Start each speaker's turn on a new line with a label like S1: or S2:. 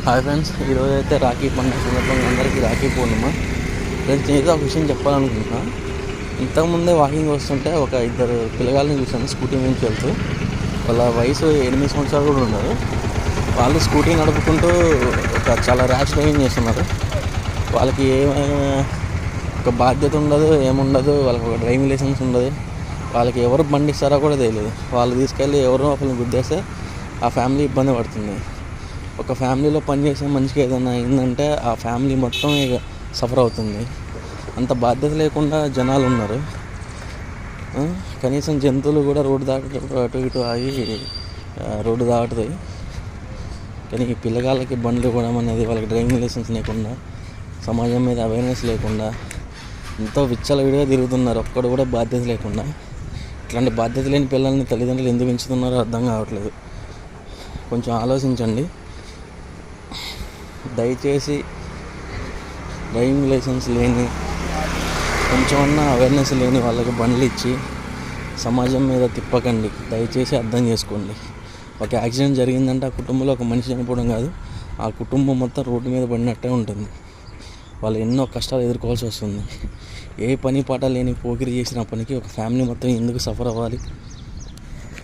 S1: Hi friends, ఈరోజు అయితే రాఖీ పండుగ సందర్భంగా అందరికీ రాఖీ పూర్ణిమ. ఫ్రెండ్స్, నేను ఒక విషయం చెప్పాలనుకుంటున్నా. ఇంతకుముందే వాకింగ్ వస్తుంటే ఒక ఇద్దరు పిల్లగాళ్ళని చూశాను స్కూటీ నుంచి వెళ్తూ. వాళ్ళ వయసు 8 సంవత్సరాలు కూడా ఉన్నారు. వాళ్ళు స్కూటీ నడుపుకుంటూ చాలా ర్యాష్ డ్రైవింగ్ చేస్తున్నారు. వాళ్ళకి ఏమైనా ఒక బాధ్యత ఉండదు, ఏముండదు. వాళ్ళకి ఒక డ్రైవింగ్ లైసెన్స్ ఉండదు. వాళ్ళకి ఎవరు బండి ఇస్తారో కూడా తెలియదు. వాళ్ళు తీసుకెళ్ళి ఎవరో ఒకరిని గుద్దేస్తే ఆ ఫ్యామిలీ ఇబ్బంది పడుతుంది. ఒక ఫ్యామిలీలో పనిచేసే మనిషికి ఏదైనా అయిందంటే ఆ ఫ్యామిలీ మొత్తం ఇక సఫర్ అవుతుంది. అంత బాధ్యత లేకుండా జనాలు ఉన్నారు. కనీసం జంతువులు కూడా రోడ్డు దాటేటప్పుడు అటు ఇటు ఆగి రోడ్డు దాటుతాయి. కానీ ఈ పిల్లగాళ్ళకి బండ్లు ఇవ్వడం అనేది, వాళ్ళకి డ్రైవింగ్ లైసెన్స్ లేకుండా, సమాజం మీద అవేర్నెస్ లేకుండా ఎంతో విచ్చలవిడిగా తిరుగుతున్నారు. ఒక్కడు కూడా బాధ్యత లేకుండా. ఇట్లాంటి బాధ్యత లేని పిల్లల్ని తల్లిదండ్రులు ఎందుకు పెంచుతున్నారో అర్థం కావట్లేదు. కొంచెం ఆలోచించండి. దయచేసి డ్రైవింగ్ లైసెన్స్ లేని, కొంచెమన్నా అవేర్నెస్ లేని వాళ్ళకి బండ్లు ఇచ్చి సమాజం మీద తిప్పకండి. దయచేసి అర్థం చేసుకోండి. ఒక యాక్సిడెంట్ జరిగిందంటే ఆ కుటుంబంలో ఒక మనిషి చనిపోవడం కాదు, ఆ కుటుంబం మొత్తం రోడ్డు మీద పడినట్టే ఉంటుంది. వాళ్ళు ఎన్నో కష్టాలు ఎదుర్కోవాల్సి వస్తుంది. ఏ పని పాట లేని పోకిరి చేసిన పనికి ఒక ఫ్యామిలీ మొత్తం ఎందుకు సఫర్ అవ్వాలి?